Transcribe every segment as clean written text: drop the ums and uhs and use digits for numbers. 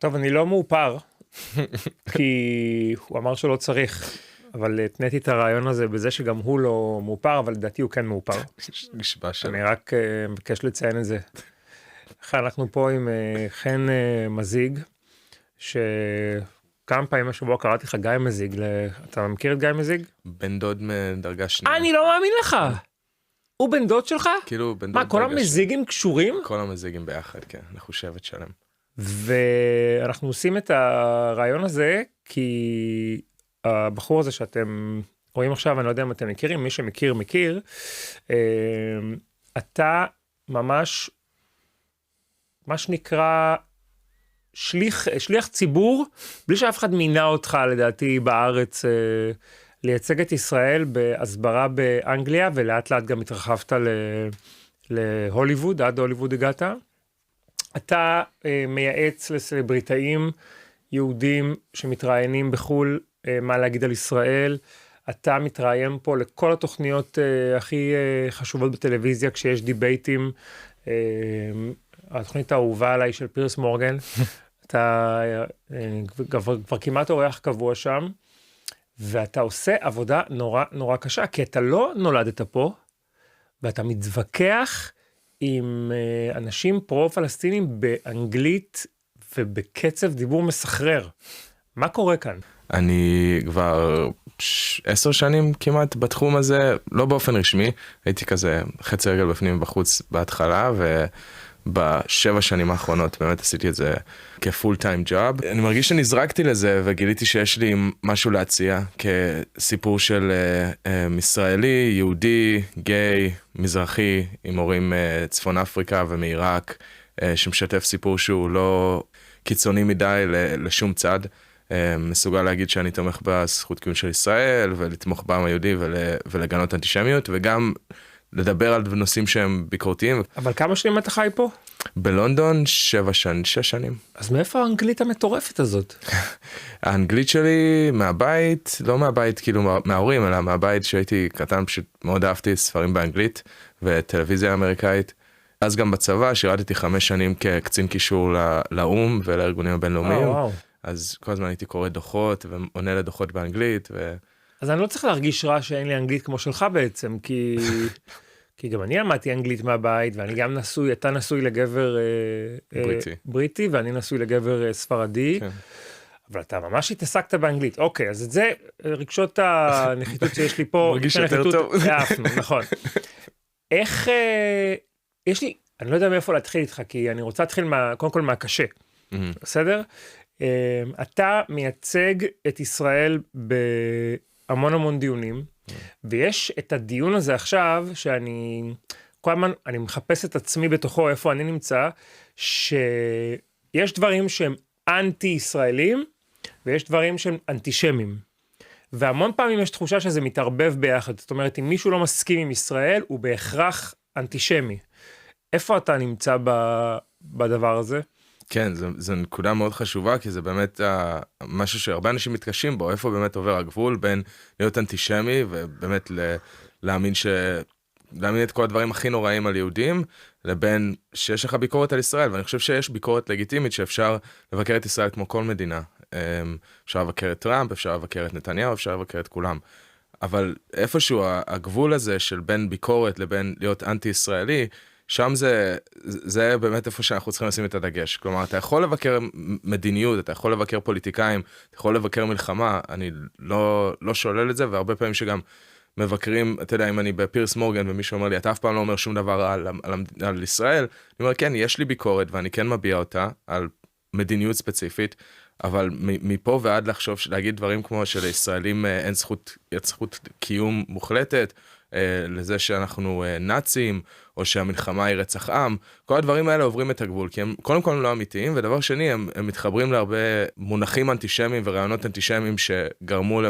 טוב, אני לא מאופר, כי הוא אמר שלא צריך, אבל התניתי את הרעיון הזה בזה שגם הוא לא מאופר, אבל לדעתי הוא כן מאופר. נשבע שלו. אני רק מבקש לציין את זה. אנחנו פה עם חן מזיג, שכמה פעמים השבוע קראתי לך גיא מזיג, אתה מכיר את גיא מזיג? בן דוד מדרגה שנייה. אני לא מאמין לך! הוא בן דוד שלך? כאילו בן דוד מה, כל המזיגים קשורים? כל המזיגים ביחד, כן. אנחנו שבט שלם. ואנחנו עושים את הרעיון הזה, כי הבחור הזה שאתם רואים עכשיו, אני לא יודע אם אתם מכירים, מי שמכיר, מכיר, אתה ממש, מה שנקרא, שליח ציבור, בלי שאף אחד מינה אותך, לדעתי, בארץ, לייצג את ישראל בהסברה באנגליה, ולאט לאט גם התרחבת להוליווד, עד הוליווד הגעת. אתה מייעץ לסלבריטאים יהודים שמתראיינים בחול, מה להגיד על ישראל. אתה מתראיין פה לכל התוכניות הכי חשובות בטלוויזיה, כשיש דיבייטים. התוכנית האהובה עליי של פירס מורגן, אתה כבר כמעט אורח קבוע שם, ואתה עושה עבודה נורא נורא קשה, כי אתה לא נולדת פה, ואתה מתווכח עם אנשים פרו-פלסטינים באנגלית ובקצב דיבור מסחרר. מה קורה כאן? אני כבר 10 שנים כמעט בתחום הזה, לא באופן רשמי, הייתי כזה חצי רגל בפנים ובחוץ בהתחלה, וב7 שנים האחרונות באמת עשיתי את זה כפול טיים ג'וב. אני מרגיש שנזרקתי לזה וגיליתי שיש לי משהו להציע כסיפור של ישראלי, יהודי, גיי, מזרחי, עם הורים צפון אפריקה ומעיראק, שמשתף סיפור שהוא לא קיצוני מדי לשום צד. מסוגל להגיד שאני תומך בזכות קיום של ישראל, ולתמוך בעם היהודי ולגנות אנטישמיות, וגם לדבר על נושאים שהם ביקורתיים. אבל כמה שנים אתה חי פה? בלונדון 6 שנים. אז מאיפה האנגלית המטורפת הזאת? האנגלית שלי מהבית, לא מהבית כאילו מההורים, אלא מהבית שהייתי קטן, פשוט מאוד אהבתי ספרים באנגלית וטלוויזיה אמריקאית. אז גם בצבא שירתתי 5 שנים כקצין קישור לאום ולארגונים הבינלאומיים. אז כל הזמן הייתי קורא דוחות ועונה לדוחות באנגלית. אז אני לא צריך להרגיש רע שאין לי אנגלית כמו שלך בעצם, כי גם אני למדתי אנגלית מהבית, ואני גם נשוי, אתה נשוי לגבר בריטי, ואני נשוי לגבר ספרדי, אבל אתה ממש התעסקת באנגלית. אוקיי, אז את זה רגשות הנחיתות שיש לי פה. מרגיש יותר טוב. נכון. איך, יש לי, אני לא יודע מאיפה להתחיל איתך, כי אני רוצה להתחיל קודם כל מהקשה. בסדר? אתה מייצג את ישראל בהמון דיונים, ויש את הדיון הזה עכשיו, שאני כל הזמן, אני מחפש את עצמי בתוכו, איפה אני נמצא, שיש דברים שהם אנטי-ישראלים, ויש דברים שהם אנטישמים. והמון פעמים יש תחושה שזה מתערבב ביחד. זאת אומרת, אם מישהו לא מסכים עם ישראל, הוא בהכרח אנטישמי. איפה אתה נמצא בדבר הזה? כן, זו נקודה מאוד חשובה, כי זה באמת משהו שהרבה אנשים מתקשים בו, איפה באמת עובר הגבול בין להיות אנטישמי, ובאמת להאמין את כל הדברים הכי נוראים על יהודים, לבין שיש לך ביקורת על ישראל, ואני חושב שיש ביקורת לגיטימית שאפשר לבקר את ישראל כמו כל מדינה. אפשר לבקר את טראמפ, אפשר לבקר את נתניהו, אפשר לבקר את כולם. אבל איפשהו הגבול הזה של בין ביקורת לבין להיות אנטי-ישראלי, שם זה באמת איפה שאנחנו צריכים לשים את הדגש. כלומר, אתה יכול לבקר מדיניות, אתה יכול לבקר פוליטיקאים, אתה יכול לבקר מלחמה, אני לא שולל את זה, והרבה פעמים שגם מבקרים, אתה יודע, אם אני בפירס מורגן ומישהו אומר לי, אתה אף פעם לא אומר שום דבר על ישראל, אני אומר, כן, יש לי ביקורת ואני כן מביע אותה על מדיניות ספציפית, אבל מפה ועד לחשוב, להגיד דברים כמו שלישראלים אין זכות קיום מוחלטת, לזה שאנחנו נאצים, או שהמלחמה היא רצח עם, כל הדברים האלה עוברים את הגבול, כי הם קודם כל לא אמיתיים, ודבר שני, הם מתחברים להרבה מונחים אנטישמיים ורעיונות אנטישמיים שגרמו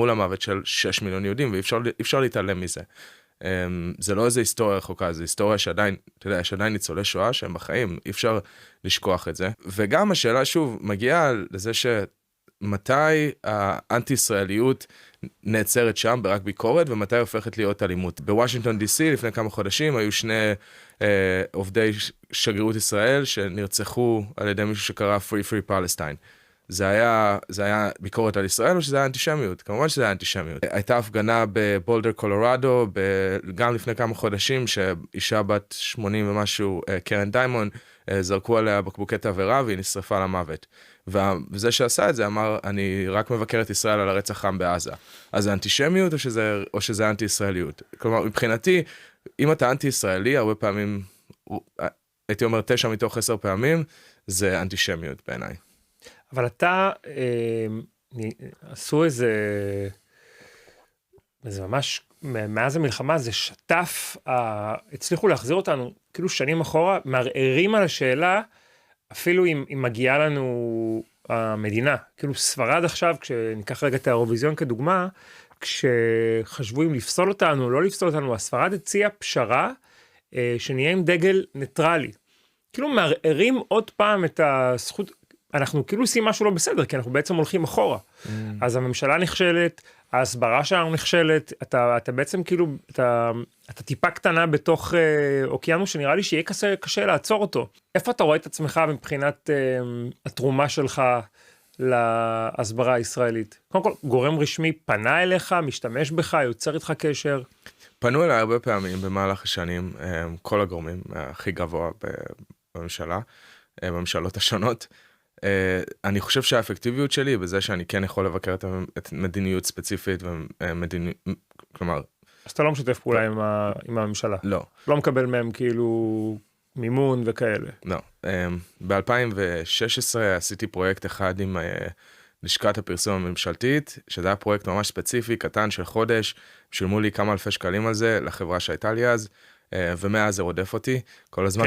למוות של 6 מיליון יהודים, ואי אפשר להתעלם מזה. זה לא איזו היסטוריה רחוקה, זה היסטוריה שעדיין, אתה יודע, יש עדיין ניצולי שואה שהם בחיים, אי אפשר לשכוח את זה. וגם השאלה שוב מגיעה לזה מתי האנטי-ישראליות נעצרת שם ברק ביקורת, ומתי הופכת להיות אלימות. בוושינגטון די.סי לפני כמה חודשים היו שני עובדי שגרירות ישראל שנרצחו על ידי מישהו שקרא Free Free Palestine. זה היה ביקורת על ישראל או שזה היה אנטישמיות? כמובן שזה היה אנטישמיות. הייתה הפגנה בבולדר קולורדו, גם לפני כמה חודשים, שאישה בת 80 ומשהו, קרן דיימון, זרקו עליה בקבוקי תבערה והיא נשרפה למוות. וזה שעשה את זה אמר, אני רק מבקר את ישראל על הרצח עם בעזה. אז זה אנטישמיות או שזה אנטי-ישראליות? כלומר, מבחינתי, אם אתה אנטי-ישראלי, הרבה פעמים, הייתי אומר 9 מתוך 10 פעמים, זה אנטישמיות בעיניי. אבל אתה, עשו איזה ממש, מאז המלחמה, זה שטף, הצליחו להחזיר אותנו, כאילו שנים אחורה, מערערים על השאלה, אפילו אם מגיעה לנו המדינה. כאילו ספרד עכשיו, כשניקח רגע את האירוויזיון כדוגמה, כשחשבו אם לפסול אותנו או לא לפסול אותנו, הספרד הציע פשרה, שנהיה עם דגל ניטרלי. כאילו מערערים עוד פעם את הזכות, אנחנו כאילו עושים משהו לא בסדר, כי אנחנו בעצם הולכים אחורה. אז הממשלה נכשלת, ההסברה שלנו נכשלת, אתה בעצם כאילו, אתה טיפה קטנה בתוך אוקיינוס, שנראה לי שיהיה קשה לעצור אותו. איפה אתה רואה את עצמך מבחינת התרומה שלך להסברה הישראלית? קודם כל, גורם רשמי פנה אליך, משתמש בך, יוצר איתך קשר? פנו אליי הרבה פעמים במהלך השנים, כל הגורמים הכי גבוה בממשלה, בממשלות השונות. אני חושב שהאפקטיביות שלי בזה שאני כן יכול לבקר את מדיניות ספציפית, כלומר... אז אתה לא משתף פעולה עם הממשלה? לא. לא מקבל מהם כאילו מימון וכאלה? לא. ב-2016 עשיתי פרויקט אחד עם לשכת הפרסום הממשלתית, שזה היה פרויקט ממש ספציפי, קטן של חודש, שילמו לי כמה אלפי שקלים על זה לחברה שהייתה לי אז, ומאז זה רודף אותי, כל הזמן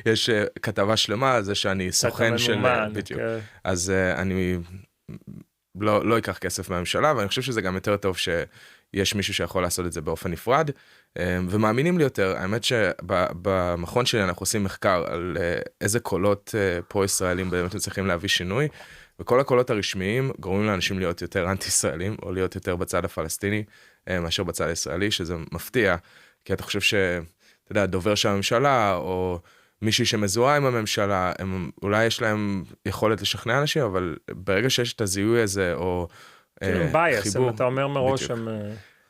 יש כתבה שלמה על זה שאני סוכן של... בדיוק. אז אני לא אקח כסף מהממשלה, ואני חושב שזה גם יותר טוב שיש מישהו שיכול לעשות את זה באופן נפרד, ומאמינים לי יותר. האמת שבמכון שלי אנחנו עושים מחקר על איזה קולות פרו-ישראלים באמת צריכים להביא שינוי, וכל הקולות הרשמיים גורמים לאנשים להיות יותר אנטי-ישראלים, או להיות יותר בצד הפלסטיני, מאשר בצד הישראלי, שזה מפתיע, כי אתה חושב אתה יודע, דובר של הממשלה, או מישהי שמזוהה עם הממשלה, אולי יש להם יכולת לשכנע אנשים, אבל ברגע שיש את הזיהוי הזה, או חיבור... אתה אומר מראש הם...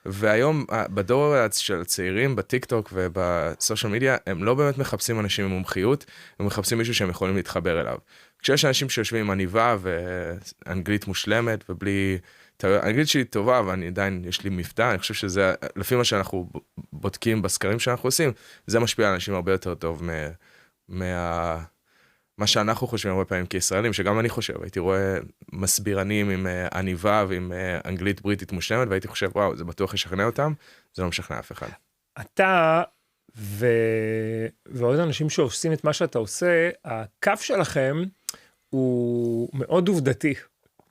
והיום, בדור של הצעירים, בטיק-טוק ובסושיאל מדיה, הם לא באמת מחפשים אנשים עם מומחיות, הם מחפשים מישהו שהם יכולים להתחבר אליו. כשיש אנשים שיושבים עם עניבה ואנגלית מושלמת, ובלי... האנגלית שלי טובה, ואני עדיין, יש לי מבטא, אני חושב שזה, לפי מה שאנחנו בודקים בסקרים שאנחנו עושים, זה משפיע על אנשים הרבה יותר טוב מה שאנחנו חושבים הרבה פעמים כישראלים, שגם אני חושב, הייתי רואה מסבירנים עם עניבה ועם אנגלית בריטית מושלמת, והייתי חושב, וואו, זה בטוח ישכנע אותם, זה לא משכנע אף אחד. אתה ועוד אנשים שעושים את מה שאתה עושה, הקו שלכם הוא מאוד עובדתי,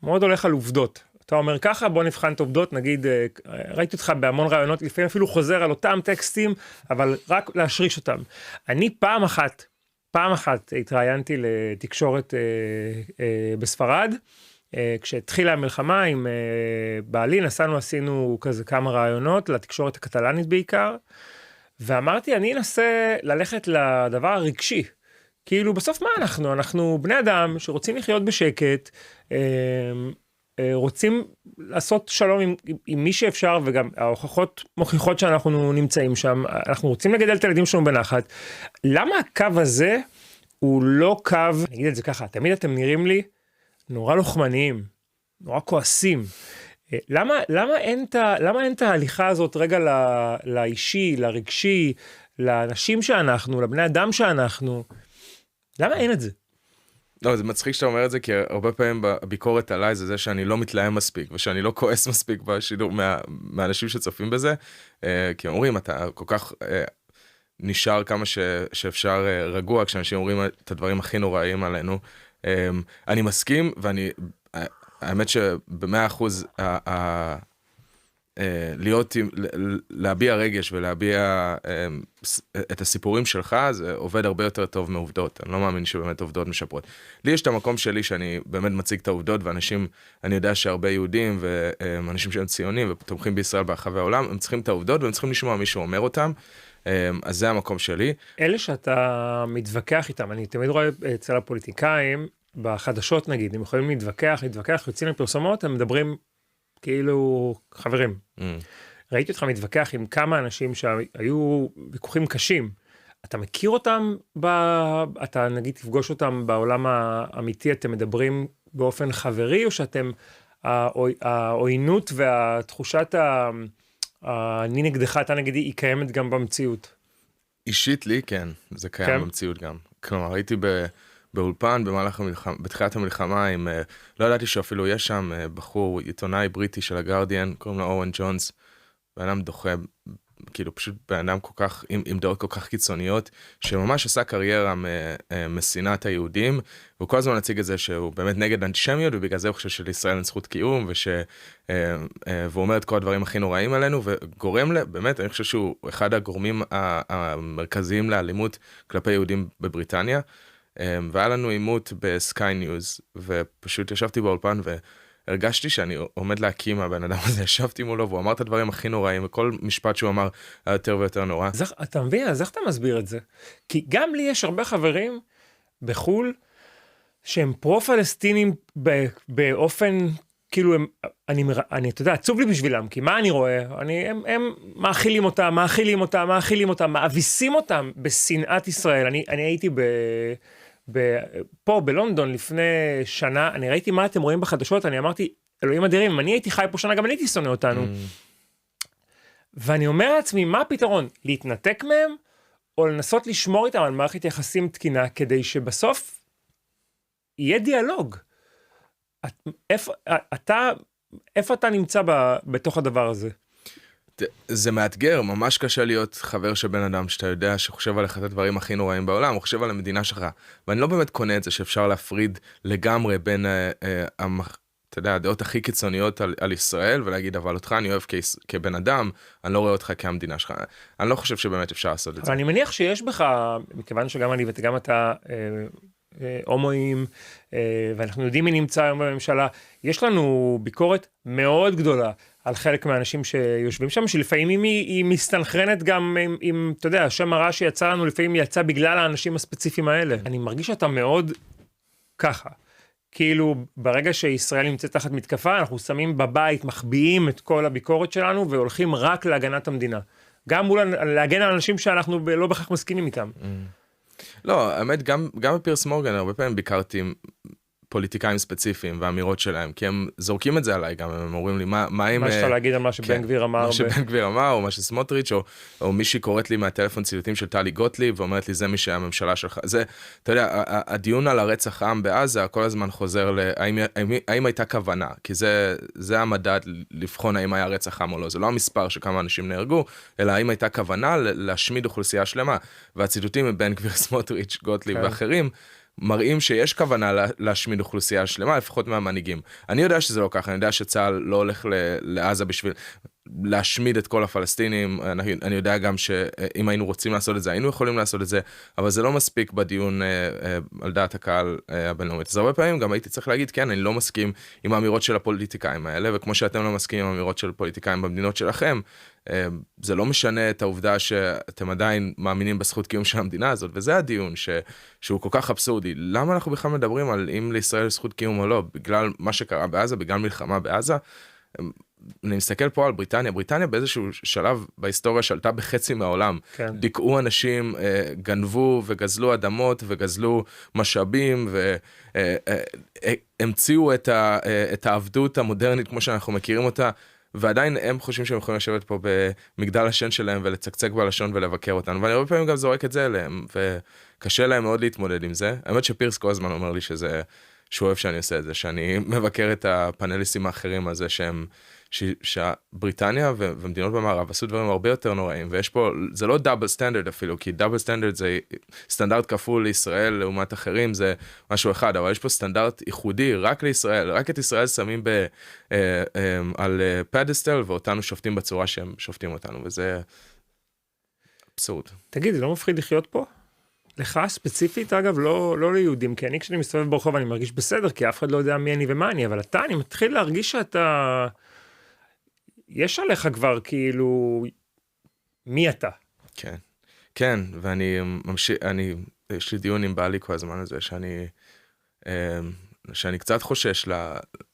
מאוד הולך על עובדות. אתה אומר ככה, בוא נבחן את עובדות, נגיד, ראיתי אותך בהמון רעיונות, לפעמים אפילו חוזר על אותם טקסטים, אבל רק להשריש אותם. אני פעם אחת התראיינתי לתקשורת בספרד, כשהתחילה המלחמה עם בעלי, עשינו כזה כמה רעיונות, לתקשורת הקטלנית בעיקר, ואמרתי, אני אנסה ללכת לדבר הרגשי, כאילו בסוף מה אנחנו? אנחנו בני אדם שרוצים לחיות בשקט, רוצים לעשות שלום עם מי שאפשר, וגם ההוכחות מוכיחות שאנחנו נמצאים שם, אנחנו רוצים לגדל את הילדים שלנו בנחת. למה הקו הזה הוא לא קו, אני אגיד את זה ככה, תמיד אתם נראים לי נורא לוחמניים, נורא כועסים. למה אין את ההליכה הזאת רגע לאישי, לרגשי, לאנשים שאנחנו, לבני אדם שאנחנו? למה אין את זה? לא, זה מצחיק שאתה אומר את זה, כי הרבה פעמים הביקורת עליי זה שאני לא מתלהם מספיק, ושאני לא כועס מספיק בשידור מהאנשים שצופים בזה, כי אומרים, אתה כל כך נשאר כמה שאפשר רגוע, כשאנשים אומרים את הדברים הכי נוראיים עלינו. אני מסכים, האמת שב100% להביע רגש ולהביע את הסיפורים שלך, זה עובד הרבה יותר טוב מעובדות. אני לא מאמין שבאמת עובדות משפרות. לי יש את המקום שלי שאני באמת מציג את העובדות, ואנשים, אני יודע שהרבה יהודים ואנשים שהם ציונים ותומכים בישראל ברחבי העולם, הם צריכים את העובדות והם צריכים לשמוע מישהו אומר אותם. אז זה המקום שלי. אלה שאתה מתווכח איתם, אני תמיד רואה אצל הפוליטיקאים, בחדשות נגיד, הם יכולים להתווכח, יוצאים לפרסומות, הם מדברים כאילו חברים. ראיתי אותך מתווכח עם כמה אנשים שהיו ויכוחים קשים. אתה מכיר אותם, אתה נגיד תפגוש אותם בעולם האמיתי, אתם מדברים באופן חברי, או שאתם, העוינות והתחושת אני נגדך, אתה נגיד, היא קיימת גם במציאות? אישית לי, כן, זה קיים במציאות גם. כלומר, הייתי באולפן בתחילת המלחמה, לא ידעתי שאפילו יש שם בחור, עיתונאי בריטי של הגרדיאן, קוראים לו אורן ג'ונס, בן אדם דוחה, כאילו פשוט בן אדם כל כך, עם דעות כל כך קיצוניות, שממש עשה קריירה משנאת היהודים, והוא כל הזמן הציג את זה שהוא באמת נגד אנטישמיות, ובגלל זה הוא חושב שלישראל אין זכות קיום, והוא אומר את כל הדברים הכי נוראים עלינו, וגורם באמת, אני חושב שהוא אחד הגורמים המרכזיים לאלימות כלפי יהודים בבריטניה, והיה לנו עימות בסקיי ניוז, ופשוט ישבתי באולפן והרגשתי שאני עומד להקים מהבן אדם הזה, ישבתי מולו, והוא אמר את הדברים הכי נוראים, וכל משפט שהוא אמר היה יותר ויותר נורא. אתה מבין, אז איך אתה מסביר את זה? כי גם לי יש הרבה חברים בחול, שהם פרו-פלסטינים באופן, כאילו, אני, אתה יודע, עצוב לי בשבילם, כי מה אני רואה? הם מאכילים אותם, מאביסים אותם בשנאת ישראל. אני הייתי פה בלונדון לפני שנה, אני ראיתי מה אתם רואים בחדשות, אני אמרתי, אלוהים אדירים, אם אני הייתי חי פה שנה, גם אני הייתי שונא אותנו. ואני אומר לעצמי, מה הפתרון? להתנתק מהם, או לנסות לשמור איתם על מערכת יחסים תקינה, כדי שבסוף יהיה דיאלוג. איפה אתה נמצא בתוך הדבר הזה? זה מאתגר, ממש קשה להיות חבר של בן אדם שאתה יודע שחושב עליך את הדברים הכי נוראים בעולם, הוא חושב על המדינה שלך, ואני לא באמת קונה את זה שאפשר להפריד לגמרי בין אתה יודע, הדעות הכי קיצוניות על ישראל, ולהגיד, אבל אותך אני אוהב כבן אדם, אני לא רואה אותך כהמדינה שלך. אני לא חושב שבאמת אפשר לעשות את זה. אני מניח שיש בך, מכיוון שגם אני וגם אתה הומואים, ואנחנו יודעים מי נמצא היום בממשלה, יש לנו ביקורת מאוד גדולה על חלק מהאנשים שיושבים שם, שלפעמים היא מסתנכרנת גם עם, אתה יודע, השם הרע שיצא לנו, לפעמים יצא בגלל האנשים הספציפיים האלה. אני מרגיש שאתה מאוד ככה. כאילו, ברגע שישראל נמצאת תחת מתקפה, אנחנו שמים בבית, מחביאים את כל הביקורת שלנו, והולכים רק להגנת המדינה. גם להגן על אנשים שאנחנו לא בכך מסכימים איתם. לא, האמת, גם בפירס מורגן, הרבה פעמים ביקרתי פוליטיקאים ספציפיים והאמירות שלהם, כי הם זורקים את זה עליי גם, הם אומרים לי, מה מה שאתה להגיד על מה שבן גביר אמר? מה שבן גביר אמר, או מה שסמוטריץ', או מישהי קוראת לי מהטלפון ציטוטים של טלי גוטליב, ואומרת לי, זה מי שהממשלה שלך, זה, אתה יודע, הדיון על הרצח העם בעזה, כל הזמן חוזר האם הייתה כוונה, כי זה המדד לבחון האם היה רצח עם או לא, זה לא המספר שכמה אנשים נהרגו, אלא האם הייתה כוונה להשמיד אוכלוסייה שלמה, והציטוטים מבן גביר, סמוטריץ', גוטליב ואחרים, מראים שיש כוונה להשמיד אוכלוסייה שלמה, לפחות מהמנהיגים. אני יודע שזה לא ככה, אני יודע שצה"ל לא הולך לעזה בשביל להשמיד את כל הפלסטינים, אני יודע גם שאם היינו רוצים לעשות את זה, היינו יכולים לעשות את זה, אבל זה לא מספיק בדיון על דעת הקהל הבינלאומית. אז הרבה פעמים גם הייתי צריך להגיד, כן, אני לא מסכים עם האמירות של הפוליטיקאים האלה, וכמו שאתם לא מסכימים עם האמירות של פוליטיקאים במדינות שלכם, זה לא משנה את העובדה שאתם עדיין מאמינים בזכות קיום של המדינה הזאת, וזה הדיון שהוא כל כך אבסורדי. למה אנחנו בכלל מדברים על אם לישראל זכות קיום או לא? בגלל מה שקרה בעזה, בגלל מלחמה בעזה? אני מסתכל פה על בריטניה, בריטניה באיזשהו שלב בהיסטוריה שלטה בחצי מהעולם. כן. דיכאו אנשים, גנבו וגזלו אדמות וגזלו משאבים, והמציאו את העבדות המודרנית כמו שאנחנו מכירים אותה, ועדיין הם חושבים שהם יכולים לשבת פה במגדל השן שלהם ולצקצק בלשון ולבקר אותנו, ואני הרבה פעמים גם זורק את זה אליהם, וקשה להם מאוד להתמודד עם זה. האמת שפירס כל הזמן אומר לי שהוא אוהב שאני עושה את זה, שאני מבקר את הפאנליסטים האחרים על זה שבריטניה ומדינות במערב עשו דברים הרבה יותר נוראים, ויש פה, זה לא דאבל סטנדרט אפילו, כי דאבל סטנדרט זה סטנדרט כפול לישראל לעומת אחרים, זה משהו אחד, אבל יש פה סטנדרט ייחודי רק לישראל, רק את ישראל שמים על פדסטל, ואותנו שופטים בצורה שהם שופטים אותנו, וזה אבסורד. תגיד, זה לא מפחיד לחיות פה? לך ספציפית, אגב, לא ליהודים, כי אני כשאני מסתובב ברחוב אני מרגיש בסדר, כי אף אחד לא יודע מי אני ומה אני, אבל אני מתחיל להרגיש שאתה, יש עליך כבר כאילו, מי אתה? כן, כן, ואני ממשיך, יש לי דיון עם בעלי כל הזמן הזה, שאני קצת חושש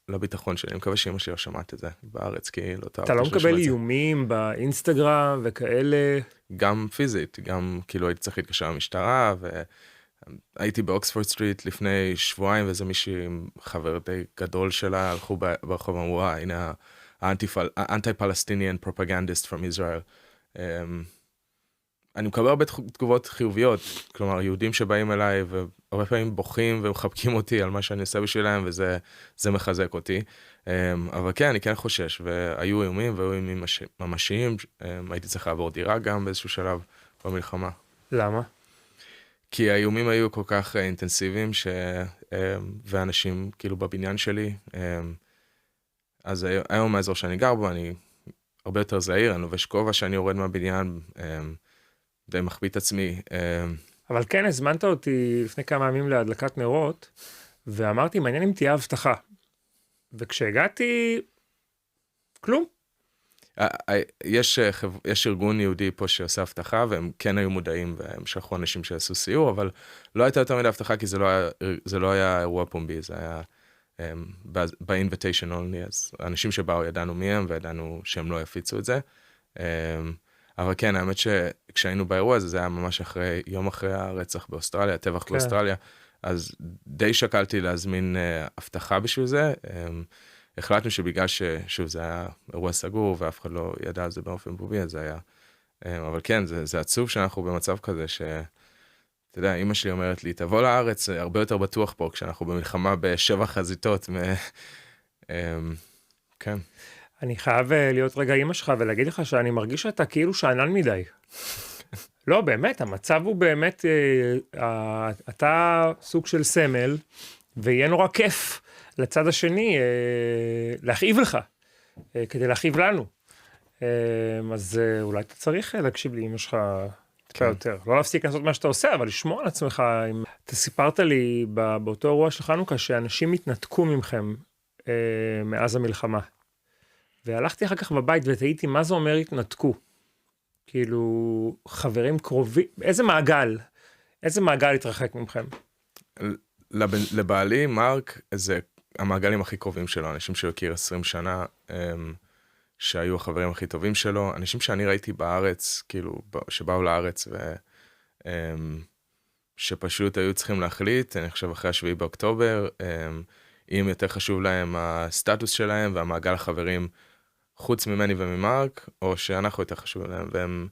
לביטחון שלי, אני מקווה שאמא שלי לא שמעת את זה בארץ, כי לא תאהב. אתה לא מקבל איומים באינסטגרם וכאלה? גם פיזית, גם כאילו הייתי צריך להתקשר למשטרה, והייתי באוקספורד סטריט לפני שבועיים, ואיזה מישהי חבר די גדול שלה, הלכו ברחוב אמרו, הנה האנטי-פלסטיניאן פרופגנדיסט from Israel. אני מקבל הרבה תגובות חיוביות, כלומר, יהודים שבאים אליי, והרבה פעמים בוכים ומחבקים אותי על מה שאני עושה בשבילם, וזה מחזק אותי. אבל כן, אני כן חושש, והיו איומים, והיו איומים ממשיים, הייתי צריך לעבור דירה גם באיזשהו שלב במלחמה. למה? כי האיומים היו כל כך אינטנסיביים, ואנשים כאילו בבניין שלי, אז היום מהאזור שאני גר בו, אני הרבה יותר זהיר, אני לובש כובע שאני יורד מהבניין, די מחביא את עצמי. אבל כן, הזמנת אותי לפני כמה ימים להדלקת נרות, ואמרתי, מעניין אם תהיה הבטחה. וכשהגעתי, כלום. יש ארגון יהודי פה שעושה הבטחה, והם כן היו מודעים, והם שלחו אנשים שעשו סיור, אבל לא הייתה יותר מדי הבטחה, כי זה לא היה אירוע פומבי, זה היה ב-invitation only, אז האנשים שבאו ידענו מי הם, וידענו שהם לא יפיצו את זה. אבל כן, האמת שכשהיינו באירוע הזה, זה היה ממש יום אחרי הרצח באוסטרליה, הטבח באוסטרליה, אז די שקלתי להזמין הבטחה בשביל זה. החלטנו שבגלל ששוב זה היה אירוע סגור, ואף אחד לא ידע על זה באופן פומבי, אז זה היה. אבל כן, זה עצוב שאנחנו במצב כזה, אתה יודע, אמא שלי אומרת לי, תבוא לארץ, הרבה יותר בטוח פה, כשאנחנו במלחמה ב7 חזיתות. כן. אני חייב להיות רגע אמא שלך ולהגיד לך שאני מרגיש שאתה כאילו שענן מדי. לא, באמת, המצב הוא באמת, אתה סוג של סמל, ויהיה נורא כיף לצד השני להכאיב לך, כדי להכאיב לנו. אז אולי אתה צריך להקשיב לאמא שלך טיפה יותר. לא להפסיק לעשות מה שאתה עושה, אבל לשמור על עצמך. אתה סיפרת לי באותו אירוע של חנוכה, שאנשים התנתקו ממכם מאז המלחמה. והלכתי אחר כך בבית ותהיתי מה זה אומר התנתקו. כאילו, חברים קרובים, איזה מעגל התרחק ממכם? לבעלי, מרק, זה המעגלים הכי קרובים שלו, אנשים שהוא הכיר 20 שנה, שהיו החברים הכי טובים שלו, אנשים שאני ראיתי בארץ, כאילו, שבאו לארץ, שפשוט היו צריכים להחליט, אני חושב אחרי 7 באוקטובר, אם יותר חשוב להם הסטטוס שלהם, והמעגל החברים חוץ ממני וממרק, או שאנחנו יותר חשוב להם,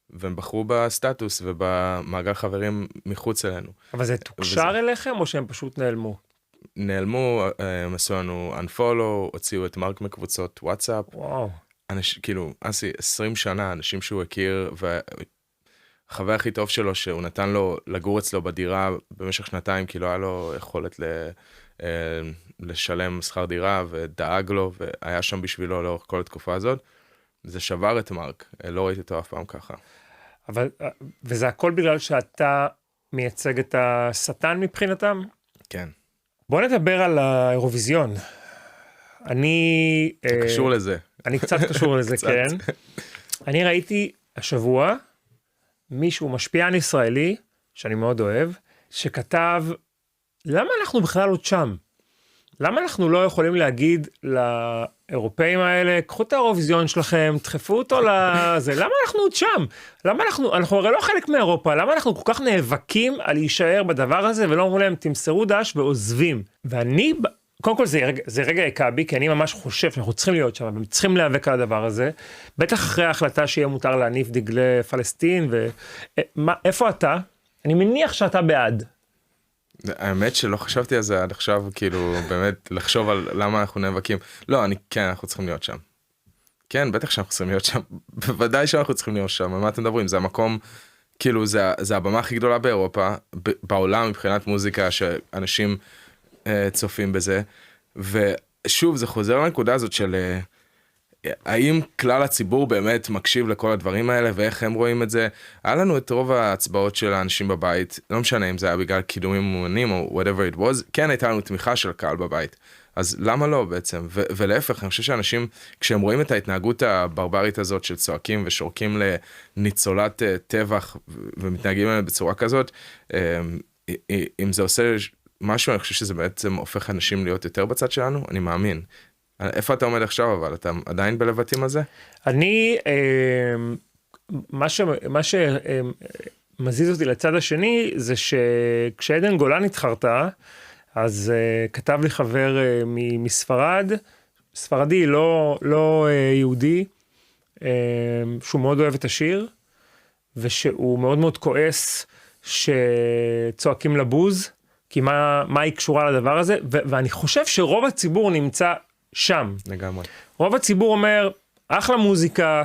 והם בחרו בסטטוס ובמעגל חברים מחוץ אלינו. אבל זה תוקשר אליכם, או שהם פשוט נעלמו? נעלמו, הם עשו לנו unfollow, הוציאו את מרק מקבוצות וואטסאפ. וואו. כאילו, 20 שנה, אנשים שהוא הכיר, והחבר הכי טוב שלו, שהוא נתן לו לגור אצלו בדירה במשך 2 כי לא היה לו יכולת לשלם שכר דירה, ודאג לו, והיה שם בשבילו לאורך כל התקופה הזאת. זה שבר את מרק, לא ראיתי אותו אף פעם ככה. וזה הכל בגלל שאתה מייצג את השטן מבחינתם? כן. בוא נדבר על האירוויזיון. אתה קשור לזה. אני קצת קשור לזה, כן. אני ראיתי השבוע מישהו משפיען ישראלי, שאני מאוד אוהב, שכתב, למה אנחנו בכלל עוד שם? למה אנחנו לא יכולים להגיד לאירופאים האלה, קחו את האירוויזיון שלכם, דחפו אותו לזה, למה אנחנו עוד שם? למה אנחנו הרי לא חלק מאירופה, למה אנחנו כל כך נאבקים על להישאר בדבר הזה, ולא אומרים להם, תמסרו דש ועוזבים. ואני, קודם כל זה רגע יקע בי, כי אני ממש חושב שאנחנו צריכים להיות שם, וצריכים להיאבק על הדבר הזה, בטח אחרי ההחלטה שיהיה מותר להניף דגלי פלסטין, איפה אתה? אני מניח שאתה בעד. האמת שלא חשבתי על זה עד עכשיו, כאילו באמת לחשוב על למה אנחנו נאבקים. לא, כן, אנחנו צריכים להיות שם. כן, בטח שאנחנו צריכים להיות שם, בוודאי שאנחנו צריכים להיות שם, על מה אתם מדברים? זה המקום, כאילו זה הבמה הכי גדולה באירופה, בעולם מבחינת מוזיקה שאנשים צופים בזה, ושוב זה חוזר לנקודה הזאת של האם כלל הציבור באמת מקשיב לכל הדברים האלה ואיך הם רואים את זה. היה לנו את רוב ההצבעות של האנשים בבית, לא משנה אם זה היה בגלל קידומים ממומנים או whatever it was, כן הייתה לנו תמיכה של קהל בבית. אז למה לא בעצם? ולהפך, אני חושב שאנשים, כשהם רואים את ההתנהגות הברברית הזאת של צועקים ושורקים לניצולת טבח ומתנהגים עליהם בצורה כזאת, אם זה עושה משהו, אני חושב שזה בעצם הופך אנשים להיות יותר בצד שלנו, אני מאמין. איפה אתה עומד עכשיו, אבל אתה עדיין בלבטים הזה? אני, מה שמזיז אותי לצד השני, זה שכשעדן גולן התחרתה, אז כתב לי חבר מספרד, ספרדי, לא יהודי, שהוא מאוד אוהב את השיר, ושהוא מאוד מאוד כועס שצועקים לבוז, כי מה היא קשורה לדבר הזה, ואני חושב שרוב הציבור נמצא שם. לגמרי. רוב הציבור אומר, אחלה מוזיקה,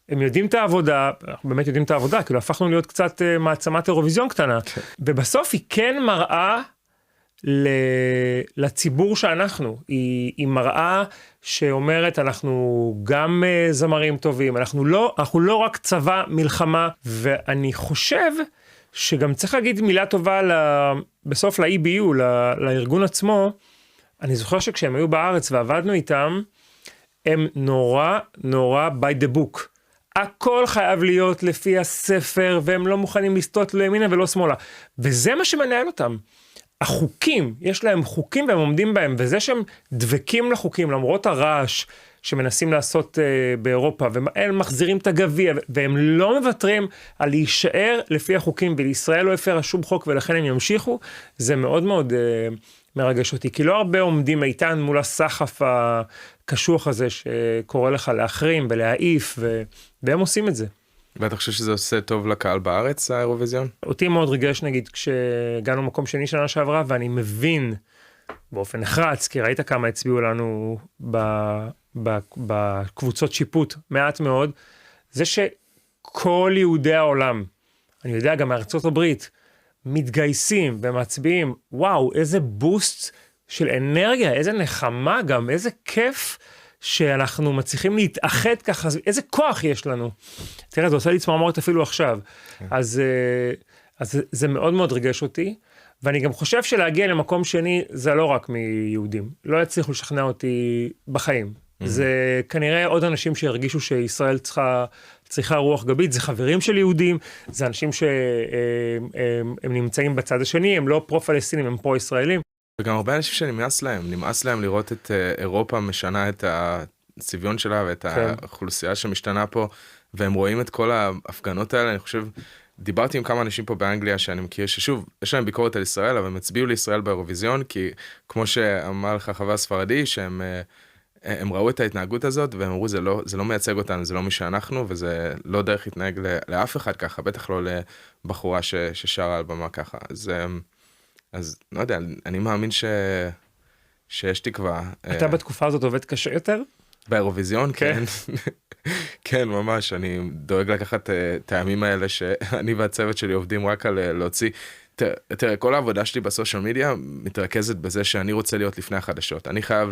הם יודעים את העבודה, אנחנו באמת יודעים את העבודה, כאילו הפכנו להיות קצת מעצמת אירוויזיון קטנה, ובסוף היא כן מראה לציבור שאנחנו, היא מראה שאומרת, אנחנו גם זמרים טובים, אנחנו לא רק צבא, מלחמה, ואני חושב שגם צריך להגיד מילה טובה בסוף ל-EBU, לארגון עצמו. אני זוכר שכשהם היו בארץ ועבדנו איתם, הם נורא by the book. הכל חייב להיות לפי הספר, והם לא מוכנים לסטות לא ימינה ולא שמאלה. וזה מה שמנהל אותם. החוקים, יש להם חוקים והם עומדים בהם, וזה שהם דבקים לחוקים, למרות הרעש שמנסים לעשות באירופה, והם מחזירים את הגביע, והם לא מוותרים על להישאר לפי החוקים, ולישראל לא הפרה שום חוק, ולכן הם ימשיכו, זה מאוד מאוד מרגש אותי, כי לא הרבה עומדים איתן מול הסחף הקשוח הזה, שקורא לך להחרים ולהעיף, והם עושים את זה. ואתה חושב שזה עושה טוב לקהל בארץ, האירוויזיון? אותי מאוד ריגש, נגיד, כשהגענו מקום שני שנה שעברה, ואני מבין באופן נחרץ, כי ראית כמה הצביעו לנו בקבוצות שיפוט, מעט מאוד, זה שכל יהודי העולם, אני יודע גם מארצות הברית, מתגייסים ומצביעים, וואו, איזה בוסט של אנרגיה, איזה נחמה גם, איזה כיף שאנחנו מצליחים להתאחד ככה, איזה כוח יש לנו. תראה, זה עושה לי צמרמורת אפילו עכשיו. אז זה מאוד מאוד ריגש אותי, ואני גם חושב שלהגיע למקום שני, זה לא רק מיהודים. לא יצליחו לשכנע אותי בחיים. זה כנראה עוד אנשים שירגישו שישראל צריכה רוח גבית, זה חברים של יהודים, זה אנשים שהם נמצאים בצד השני, הם לא פרו-פלסטינים, הם פרו-ישראלים. וגם הרבה אנשים נמאס להם לראות את אירופה משנה את הצביון שלה ואת האוכלוסייה שמשתנה פה, והם רואים את כל ההפגנות האלה. אני חושב, דיברתי עם כמה אנשים פה באנגליה שאני מכיר, ששוב, יש להם ביקורת על ישראל, אבל הם הצביעו לישראל באירוויזיון, כי כמו שאמר לך חבר ספרדי, שהם ראו את ההתנהגות הזאת, והם אמרו, זה לא מייצג אותנו, זה לא מי שאנחנו, וזה לא דרך להתנהג לאף אחד ככה, בטח לא לבחורה ששרה על במה ככה. אז לא יודע, אני מאמין שיש תקווה. אתה בתקופה הזאת עובד קשה יותר? באירוויזיון, כן. כן, ממש, אני דואג לקחת את הימים האלה שאני והצוות שלי עובדים רק על להוציא. תראה, כל העבודה שלי בסושיאל מדיה מתרכזת בזה שאני רוצה להיות לפני החדשות. אני חייב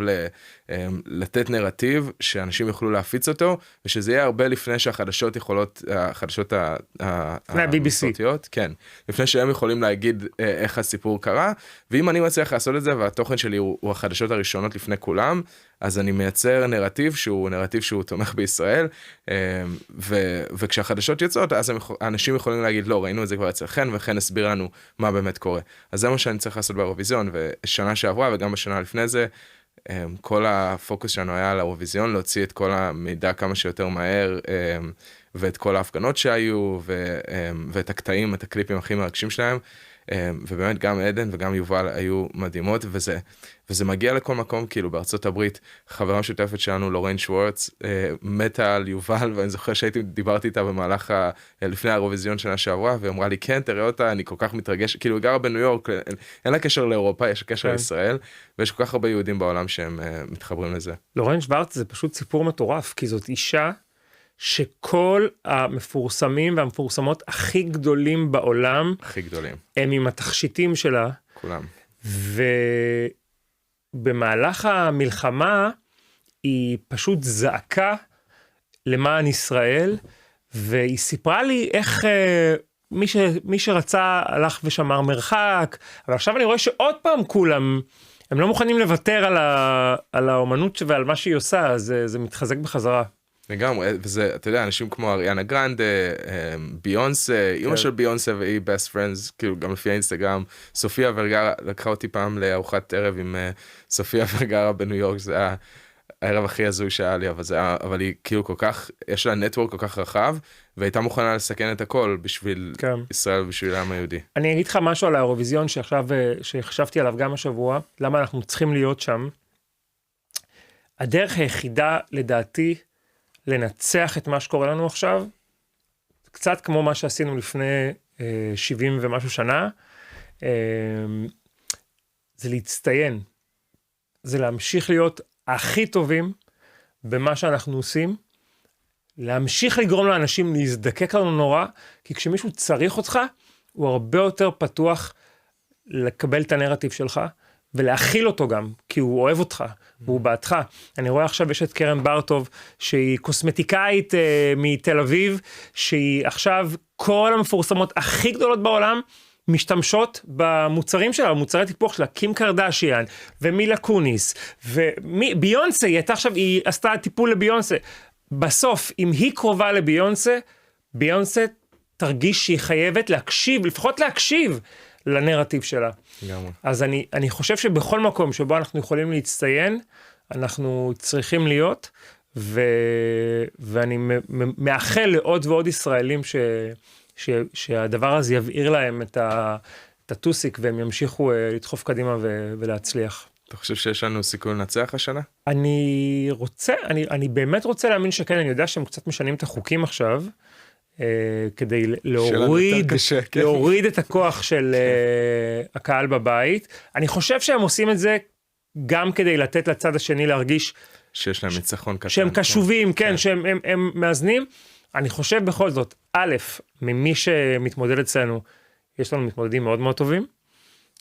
לתת נרטיב שאנשים יוכלו להפיץ אותו, ושזה יהיה הרבה לפני שהחדשות יכולות, החדשות המסורתיות, כן, לפני שהם יכולים להגיד איך הסיפור קרה, ואם אני מצליח לעשות את זה, והתוכן שלי הוא החדשות הראשונות לפני כולם, אז אני מייצר נרטיב שהוא תומך בישראל, וכשהחדשות יוצאות, אז האנשים יכולים להגיד, לא, ראינו את זה כבר אצלכם, וכן הסביר לנו מה באמת קורה. אז זה מה שאני צריך לעשות באירוויזיון, ושנה שעברה וגם בשנה לפני זה, כל הפוקוס שלנו היה על האירוויזיון, להוציא את כל המידע כמה שיותר מהר, ואת כל ההפגנות שהיו, ואת הקטעים, את הקליפים הכי מרגשים שלהם. ובאמת גם עדן וגם יובל היו מדהימות, וזה מגיע לכל מקום, כאילו בארצות הברית, חברה משותפת שלנו, לורן שוורץ, מתה על יובל, ואני זוכר דיברתי איתה במהלך, לפני האירוויזיון שנה שעברה, והיא אמרה לי, כן, תראה אותה, אני כל כך מתרגש, כאילו היא גרה בניו יורק, אין לה קשר לאירופה, יש קשר לישראל, ויש כל כך הרבה יהודים בעולם שהם מתחברים לזה. לורן שוורץ זה פשוט סיפור מטורף, כי זאת אישה שכל המפורסמים והמפורסמות הכי גדולים בעולם, הכי גדולים, הם עם התכשיטים שלה. כולם. ובמהלך המלחמה, היא פשוט זעקה למען ישראל, והיא סיפרה לי איך מי שרצה הלך ושמר מרחק, אבל עכשיו אני רואה שעוד פעם כולם, הם לא מוכנים לוותר על האומנות ועל מה שהיא עושה, אז זה מתחזק בחזרה. לגמרי, וזה, אתה יודע, אנשים כמו אריאנה גרנדה, ביונסה, אימא של ביונסה והיא best friends, כאילו גם לפי האינסטגרם, סופיה ורגרה, לקחה אותי פעם לארוחת ערב עם סופיה ורגרה בניו יורק, זה היה הערב הכי הזוי שהיה לי, אבל היא כאילו כל כך, יש לה נטוורק כל כך רחב, והייתה מוכנה לסכן את הכל בשביל ישראל ובשביל העם היהודי. אני אגיד לך משהו על האירוויזיון שעכשיו, שחשבתי עליו גם השבוע, למה אנחנו צריכים להיות שם. הדרך היחידה, לדעתי, לנצח את מה שקורה לנו עכשיו, קצת כמו מה שעשינו לפני 70 ומשהו שנה, זה להצטיין. זה להמשיך להיות הכי טובים במה שאנחנו עושים, להמשיך לגרום לאנשים להזדקק לנו נורא, כי כשמישהו צריך אותך, הוא הרבה יותר פתוח לקבל את הנרטיב שלך, ולהכיל אותו גם, כי הוא אוהב אותך, והוא בעדך. אני רואה עכשיו יש את קרן ברטוב, שהיא קוסמטיקאית מתל אביב, שהיא עכשיו כל המפורסמות הכי גדולות בעולם, משתמשות במוצרים שלה, במוצרי טיפוח שלה, קים קרדשיאן, ומילה קוניס, וביונסה, היא עשתה טיפול לביונסה. בסוף, אם היא קרובה לביונסה, ביונסה תרגיש שהיא חייבת להקשיב, לפחות להקשיב לנרטיב שלה. אז אני חושב שבכל מקום שבו אנחנו יכולים להצטיין, אנחנו צריכים להיות, ואני מאחל לעוד ועוד ישראלים שהדבר הזה יבעיר להם את הטוסיק, והם ימשיכו לדחוף קדימה ולהצליח. אתה חושב שיש לנו סיכוי לנצח השנה? אני באמת רוצה להאמין שכן, אני יודע שהם קצת משנים את החוקים עכשיו, כדי להוריד את הכוח של הקהל בבית. אני חושב שהם עושים את זה גם כדי לתת לצד השני להרגיש שיש להם ניצחון קטן. שהם קשובים, כן, שהם מאזנים. אני חושב בכל זאת, א', ממי שמתמודד אצלנו, יש לנו מתמודדים מאוד מאוד טובים,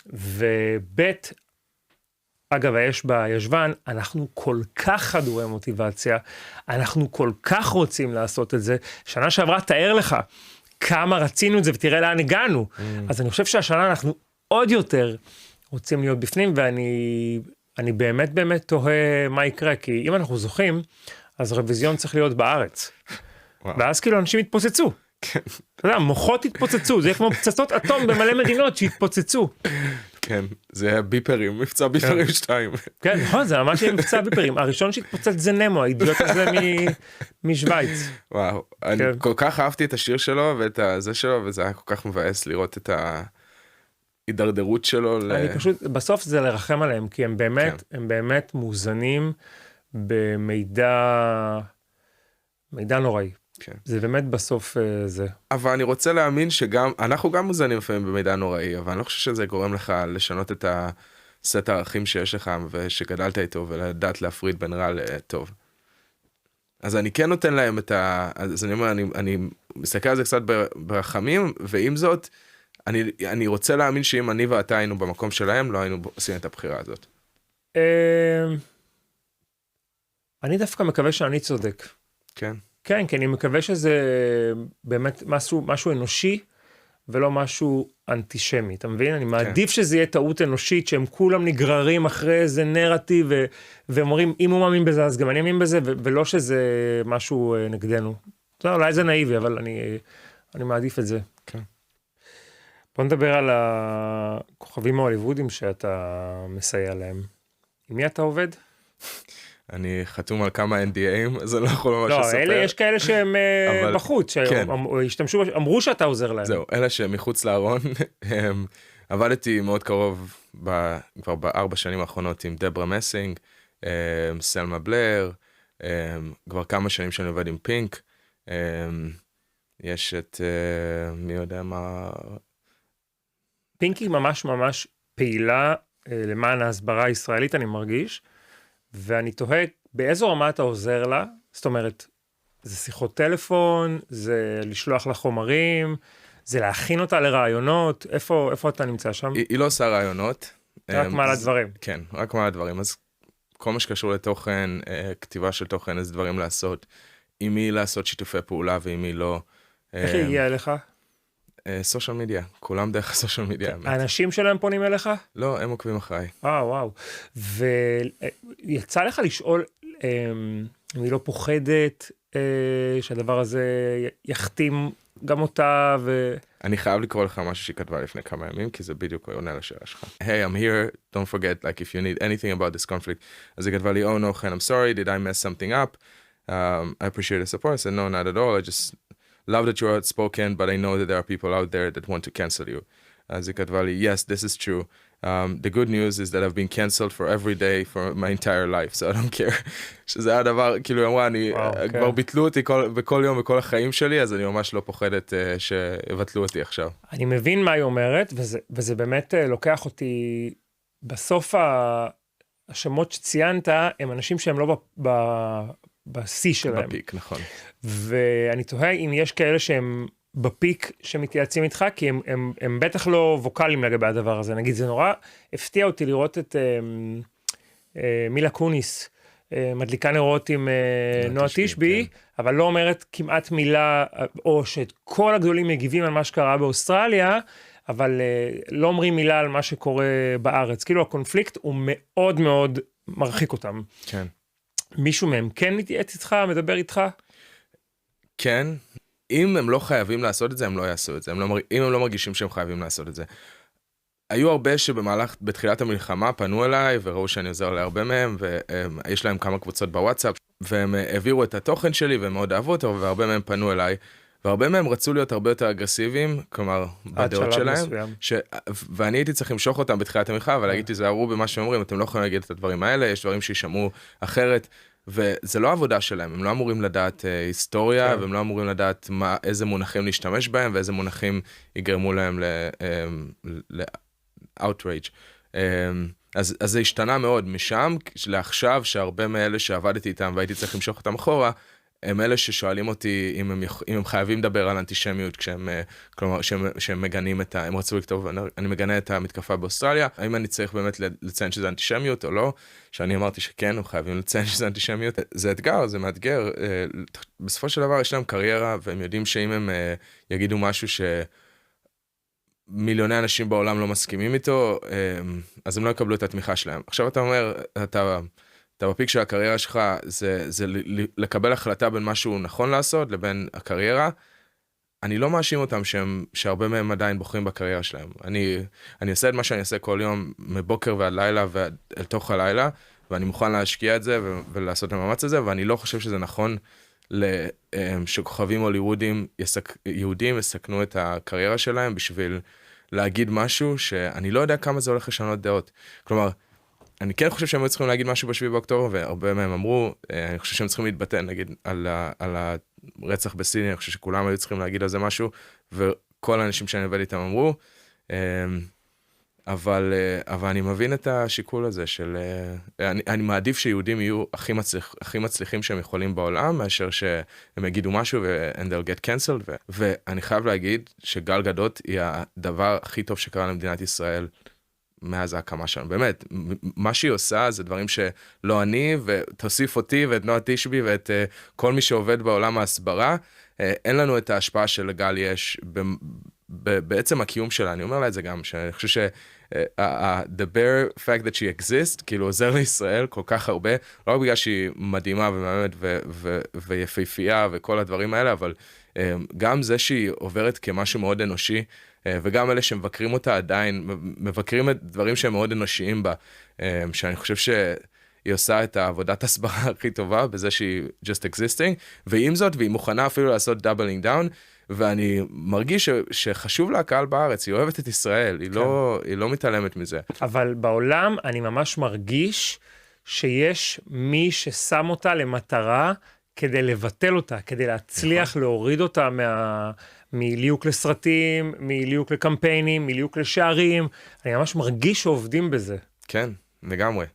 וב', אגב, יש בישבן, אנחנו כל כך חדורי מוטיבציה, אנחנו כל כך רוצים לעשות את זה, שנה שעברה תאר לך כמה רצינו את זה ותראה לאן הגענו, אז אני חושב שהשנה אנחנו עוד יותר רוצים להיות בפנים, ואני באמת תוהה מה יקרה, כי אם אנחנו זוכים, אז רוויזיון צריך להיות בארץ. ואז כאילו אנשים התפוצצו. אתה יודע, מוחות התפוצצו, זה יהיה כמו פצצות אטום במלא מדינות שהתפוצצו. כן, זה היה ביפרים, מבצע ביפרים 2. כן, נכון, זה ממש היה מבצע ביפרים. הראשון שהתפוצץ זה נמו, האידיוט הזה משוויץ. וואו, אני כל כך אהבתי את השיר שלו ואת זה שלו, וזה היה כל כך מבאס לראות את ההידרדרות שלו. אני פשוט, בסוף זה לרחם עליהם, כי הם באמת מאוזנים במידע נוראי. כן. זה באמת בסוף זה. אבל אני רוצה להאמין שגם, אנחנו גם מוזנים לפעמים במידע נוראי, אבל אני לא חושב שזה גורם לך לשנות את הסט הערכים שיש לך, ושגדלת איתו, ולדעת להפריד בין רע לטוב. אז אני כן נותן להם אז אני אומר, אני מסתכל על זה קצת ברחמים, ועם זאת, אני רוצה להאמין שאם אני ואתה היינו במקום שלהם, לא היינו עושים את הבחירה הזאת. אני דווקא מקווה שאני צודק. כן. כן, כי אני מקווה שזה באמת משהו אנושי, ולא משהו אנטישמי, אתה מבין? אני מעדיף שזה יהיה טעות אנושית, שהם כולם נגררים אחרי איזה נרטיב, ואומרים, אם הוא מאמין בזה, אז גם אני מאמין בזה, ולא שזה משהו נגדנו. אולי זה נאיבי, אבל אני מעדיף את זה. כן. בוא נדבר על הכוכבים ההוליוודיים שאתה מסייע להם. עם מי אתה עובד? אני חתום על כמה NDA'ים, אז אני לא יכול ממש לספר. לא, אלה יש כאלה שהם בחוץ, שאמרו שאתה עוזר להם. זהו, אלה שהם מחוץ לארון, עבדתי מאוד קרוב כבר ב4 שנים האחרונות עם דברה מסינג, סלמה בלר, כבר כמה שנים שאני עובד עם פינק, יש את, מי יודע מה... פינק היא ממש ממש פעילה למען ההסברה הישראלית, אני מרגיש, ואני תוהה באיזו רמה אתה עוזר לה, זאת אומרת, זה שיחות טלפון, זה לשלוח לה חומרים, זה להכין אותה לרעיונות, איפה אתה נמצא שם? היא לא עושה רעיונות. רק מעל הדברים. כן, רק מעל הדברים. אז כל מה שקשור לתוכן, כתיבה של תוכן, איזה דברים לעשות, עם מי לעשות שיתופי פעולה ועם מי לא. איך היא הגיעה אליך? סושיאל מדיה, כולם דרך הסושיאל מדיה. האנשים שלהם פונים אליך? לא, הם עוקבים אחריי. וואו. ויצא לך לשאול, אם היא לא פוחדת שהדבר הזה יחתים גם אותה אני חייב לקרוא לך משהו שהיא כתבה לפני כמה ימים, כי זה בדיוק עונה לשאלה שלך. Hey, I'm here, don't forget, like, if you need anything about this conflict. אז היא כתבה לי, oh no, I'm sorry, did I mess something up? I appreciate the support. I said, no, not at all. I just love that you're outspoken, but I know that there are people out there that want to cancel you. אז היא כתבה לי, yes, this is true. The good news is that I've been canceled for every day for my entire life, so I don't care. שזה הדבר, כאילו, אמרה, כבר ביטלו אותי בכל יום, בכל החיים שלי, אז אני ממש לא פוחדת שיבטלו אותי עכשיו. אני מבין מה היא אומרת, וזה באמת לוקח אותי, בסוף השמות שציינת, הם אנשים שהם לא בשיא שלהם. בפיק, נכון. ואני תוהה אם יש כאלה שהם בפיק שמתייעצים איתך, כי הם בטח לא ווקליים לגבי הדבר הזה. נגיד, זה נורא הפתיע אותי לראות את מילה קוניס, מדליקה נרות עם נועה תשבי, אבל לא אומרת כמעט מילה, או שאת כל הגדולים מגיבים על מה שקרה באוסטרליה, אבל לא אומרים מילה על מה שקורה בארץ. כאילו הקונפליקט הוא מאוד מאוד מרחיק אותם. כן. מישהו מהם כן מתייעץ איתך, מדבר איתך? כן. אם הם לא חייבים לעשות את זה, הם לא יעשו את זה. אם הם לא מרגישים שהם חייבים לעשות את זה. היו הרבה בתחילת המלחמה פנו אליי, וראו שאני עוזר להרבה מהם, ויש להם כמה קבוצות בוואטסאפ, והם העבירו את התוכן שלי, והם מאוד אהבו אותו, והרבה מהם פנו אליי, והרבה מהם רצו להיות הרבה יותר אגרסיביים, כלומר, בדעות שלהם, ואני הייתי צריך למשוך אותם בתחילת המלחמה, אבל להגיד, תיזהרו במה שהם אומרים, אתם לא יכולים להגיד את הדברים האלה, יש דברים שישמעו אחרת, וזה לא עבודה שלהם, הם לא אמורים לדעת היסטוריה, והם לא אמורים לדעת איזה מונחים להשתמש בהם, ואיזה מונחים יגרמו להם ל-outrage. אז זה השתנה מאוד משם, לעכשיו שהרבה מאלה שעבדתי איתם והייתי צריך למשוך אותם אחורה, הם אלה ששואלים אותי אם הם חייבים לדבר על אנטישמיות כלומר, שהם מגנים הם רצו לכתוב, אני מגנה את המתקפה באוסטרליה, האם אני צריך באמת לציין שזה אנטישמיות או לא, שאני אמרתי שכן, הם חייבים לציין שזה אנטישמיות, זה אתגר, זה מאתגר, בסופו של דבר יש להם קריירה, והם יודעים שאם הם יגידו משהו מיליוני אנשים בעולם לא מסכימים איתו, אז הם לא יקבלו את התמיכה שלהם. עכשיו אתה אומר, אתה בפיק של הקריירה שלך, זה לקבל החלטה בין משהו נכון לעשות, לבין הקריירה. אני לא מאשים אותם שהרבה מהם עדיין בוחרים בקריירה שלהם. אני עושה את מה שאני עושה כל יום, מבוקר ועד לילה ועד אל תוך הלילה, ואני מוכן להשקיע את זה ולעשות את המאמץ הזה, ואני לא חושב שזה נכון שכוכבים הוליוודים יהודים יסכנו את הקריירה שלהם בשביל להגיד משהו שאני לא יודע כמה זה הולך לשנות דעות. כלומר, אני כן חושב שהם היו צריכים להגיד משהו ב7 באוקטובר, והרבה מהם אמרו, אני חושב שהם צריכים להתבטא, נגיד, על הרצח בסידני, אני חושב שכולם היו צריכים להגיד על זה משהו, וכל האנשים שאני עובד איתם אמרו, אבל אני מבין את השיקול הזה של, אני מעדיף שיהודים יהיו הכי מצליחים שהם יכולים בעולם, מאשר שהם יגידו משהו and they'll get cancelled, ואני חייב להגיד שגל גדות היא הדבר הכי טוב שקרה למדינת ישראל, מאז ההקמה שלנו. באמת, מה שהיא עושה זה דברים שלא אני, ותוסיף אותי ואת נועה תשבי ואת כל מי שעובד בעולם ההסברה, אין לנו את ההשפעה של גל יש בעצם הקיום שלה. אני אומר לה את זה גם, שאני חושב the bare fact that she exists, כאילו עוזר לישראל כל כך הרבה, לא רק בגלל שהיא מדהימה ומאמת ויפהפייה וכל הדברים האלה, אבל גם זה שהיא עוברת כמשהו מאוד אנושי, וגם אלה שמבקרים אותה עדיין, מבקרים את דברים שהם מאוד אנושיים בה, שאני חושב שהיא עושה את העבודת הסברה הכי טובה, בזה שהיא just existing, ועם זאת, והיא מוכנה אפילו לעשות doubling down, ואני מרגיש שחשוב לה הקהל בארץ, היא אוהבת את ישראל, היא לא מתעלמת מזה. אבל בעולם אני ממש מרגיש שיש מי ששם אותה למטרה כדי לבטל אותה, כדי להצליח להוריד אותה מליוק לסרטים, מליוק לקמפיינים, מליוק לשערים. אני ממש מרגיש שעובדים בזה. כן, לגמרי.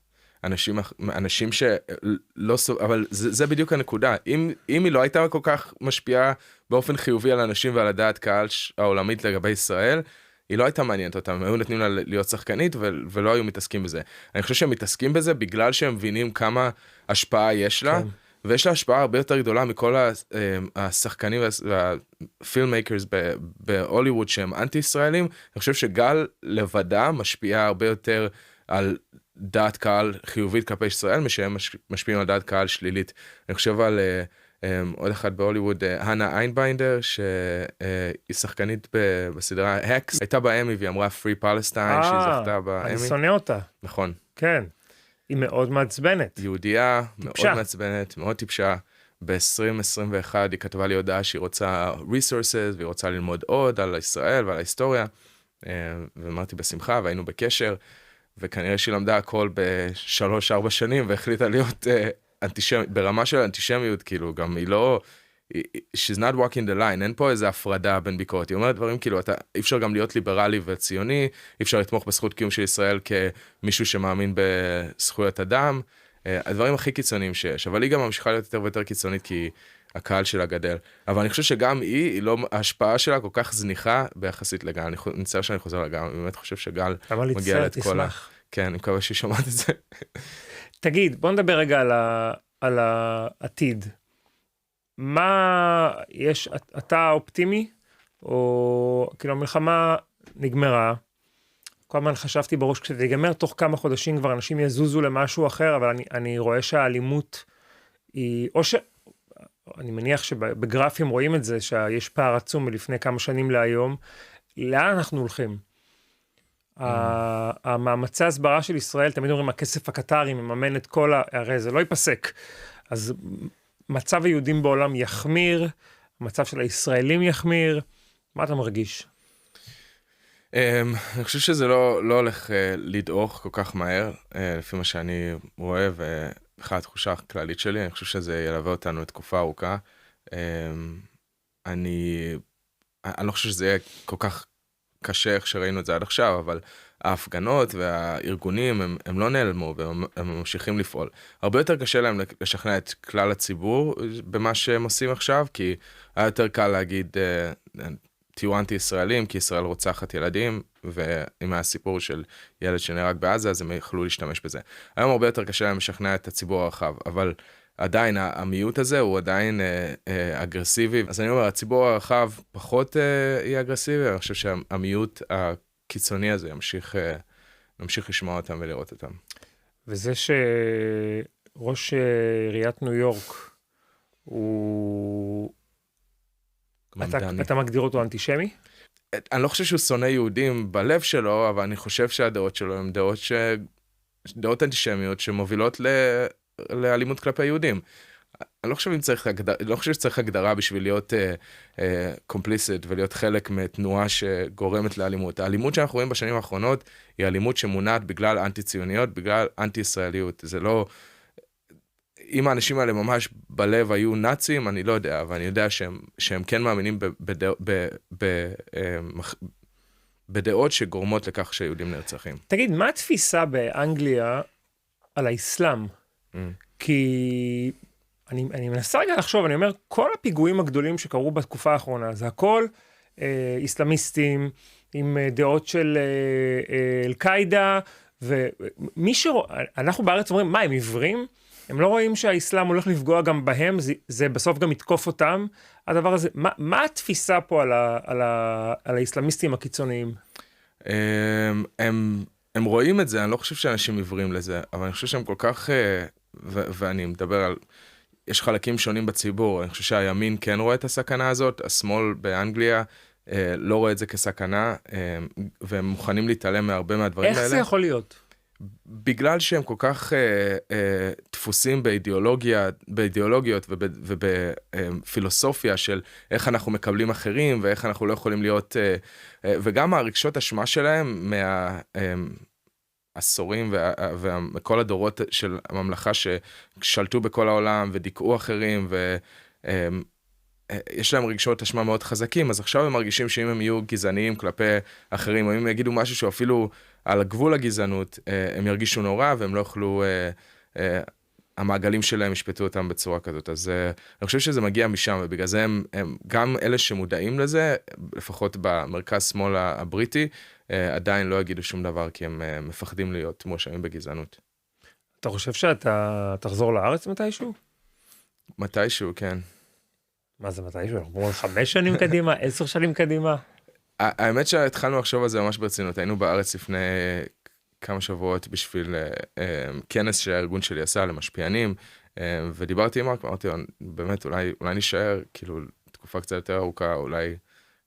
אנשים שלא, אבל זה בדיוק הנקודה. אם היא לא הייתה כל כך משפיעה באופן חיובי על אנשים ועל הדעת קהל העולמית לגבי ישראל, היא לא הייתה מעניינת אותם, הם היו נותנים לה להיות שחקנית ולא היו מתעסקים בזה. אני חושב שהם מתעסקים בזה בגלל שהם מבינים כמה השפעה יש לה, ויש לה השפעה הרבה יותר גדולה מכל השחקנים והפילמקרס בהוליווד שהם אנטי-ישראלים. אני חושב שגל לבדה משפיעה הרבה יותר על דעת קהל חיובית כלפי ישראל, משהם משפיעים על דעת קהל שלילית. אני חושב על עוד אחד בהוליווד, הנה איינביינדר, שהיא שחקנית בסדרה הקס, הייתה באמי והיא אמרה Free Palestine, שהיא זכתה באמי. אני שונא אותה. נכון. כן. היא מאוד מעצבנת. יהודייה, מאוד מעצבנת, מאוד טיפשה. ב-2021 היא כתבה לי הודעה שהיא רוצה resources, והיא רוצה ללמוד עוד על ישראל ועל ההיסטוריה. ואמרתי בשמחה, והיינו בקשר, וכנראה שהיא למדה הכל ב3-4 שנים, והחליטה להיות אנטישמית, ברמה של אנטישמיות, כאילו, גם היא לא, she's not walking the line, אין פה איזו הפרדה בין ביקורת, היא אומרת דברים כאילו, אי אפשר גם להיות ליברלי וציוני, אי אפשר לתמוך בזכות קיום של ישראל כמישהו שמאמין בזכויות אדם, הדברים הכי קיצוניים שיש, אבל היא גם ממשיכה להיות יותר ויותר קיצונית, כי הקהל שלה גדל, אבל אני חושב שגם היא לא, ההשפעה שלה כל כך זניחה ביחסית לגל, אני מצטער שאני חוזר לגל, אני באמת חושב שגל מגיע את כל ה... כן, אני מקווה שהיא שומעת את זה. תגיד, בוא נדבר רגע על העתיד. מה יש, אתה אופטימי? או כאילו המלחמה נגמרה, כל הזמן חשבתי בראש, כשזה ייגמר, תוך כמה חודשים כבר אנשים יזוזו למשהו אחר, אבל אני רואה שהאלימות היא, או אני מניח שבגרפים רואים את זה, שיש פער עצום מלפני כמה שנים להיום, לאן אנחנו הולכים? המאמצי הסברה של ישראל, תמיד אומרים, הכסף הקטרי מממן את כל, הרי זה לא ייפסק. אז מצב היהודים בעולם יחמיר, המצב של הישראלים יחמיר, מה אתה מרגיש? אני חושב שזה לא הולך לדעוך כל כך מהר, לפי מה שאני רואה, ובכלל התחושה הכללית שלי, אני חושב שזה ילווה אותנו לתקופה ארוכה. אני לא חושב שזה יהיה כל כך קשה איך שראינו את זה עד עכשיו, אבל ההפגנות והארגונים הם לא נעלמו והם ממשיכים לפעול. הרבה יותר קשה להם לשכנע את כלל הציבור במה שהם עושים עכשיו, כי היה יותר קל להגיד תהיו אנטי-ישראלים, כי ישראל רוצחת ילדים, ואם היה סיפור של ילד שנהרג בעזה, אז הם יכלו להשתמש בזה. היום הרבה יותר קשה להם לשכנע את הציבור הרחב, אבל עדיין המיעוט הזה הוא עדיין אגרסיבי. אז אני אומר, הציבור הרחב פחות יהיה אגרסיבי, אני חושב שהמיעוט הקיצוני הזה נמשיך לשמוע אותם ולראות אותם. וזה שראש עיריית ניו יורק הוא... אתה מגדיר אותו אנטישמי? אני לא חושב שהוא שונא יהודים בלב שלו, אבל אני חושב שהדעות שלו הן דעות אנטישמיות שמובילות לאלימות כלפי יהודים. אני לא חושב שצריך הגדרה בשביל להיות קומפליסט ולהיות חלק מתנועה שגורמת לאלימות. האלימות שאנחנו רואים בשנים האחרונות היא אלימות שמונעת בגלל אנטי-ציוניות, בגלל אנטי-ישראליות. זה לא... אם האנשים האלה ממש בלב היו נאצים, אני לא יודע, אבל אני יודע שהם כן מאמינים בדעות שגורמות לכך שיהודים נרצחים. תגיד, מה התפיסה באנגליה על האסלאם? כי אני מנסה רגע לחשוב, אני אומר, כל הפיגועים הגדולים שקרו בתקופה האחרונה, זה הכל איסלאמיסטים, עם דעות של אל-קאידה, אנחנו בארץ אומרים, מה, הם עיוורים? הם לא רואים שהאסלאם הולך לפגוע גם בהם, זה בסוף גם יתקוף אותם, הדבר הזה. מה התפיסה פה על האסלאמיסטים הקיצוניים? הם רואים את זה, אני לא חושב שאנשים עיוורים לזה, אבל אני חושב שהם כל כך, ואני מדבר על, יש חלקים שונים בציבור, אני חושב שהימין כן רואה את הסכנה הזאת, השמאל באנגליה לא רואה את זה כסכנה, והם מוכנים להתעלם מהרבה מהדברים האלה. איך זה יכול להיות? בגלל שהם כל כך דפוסים באידיאולוגיות ובפילוסופיה של איך אנחנו מקבלים אחרים, ואיך אנחנו לא יכולים להיות, וגם הרגשות אשמה שלהם מהעשורים וכל הדורות של הממלכה ששלטו בכל העולם ודיכאו אחרים, יש להם רגשות אשמה מאוד חזקים, אז עכשיו הם מרגישים שאם הם יהיו גזעניים כלפי אחרים, או אם הם יגידו משהו שהוא אפילו על גבול הגזענות, הם ירגישו נורא, והם לא יוכלו, המעגלים שלהם ישפטו אותם בצורה כזאת. אז אני חושב שזה מגיע משם, ובגלל זה הם גם אלה שמודעים לזה, לפחות במרכז שמאל הבריטי, עדיין לא יגידו שום דבר, כי הם מפחדים להיות מואשמים בגזענות. אתה חושב שאתה תחזור לארץ מתישהו? מתישהו, כן. מה זה מתישהו? אנחנו אומרים 5 שנים קדימה, 10 שנים קדימה? האמת שהתחלנו לחשוב על זה ממש ברצינות. היינו בארץ לפני כמה שבועות בשביל כנס שהארגון שלי עשה למשפיענים, ודיברתי עם מרק, אמרתי, באמת, אולי נשאר, כאילו, תקופה קצת יותר ארוכה, אולי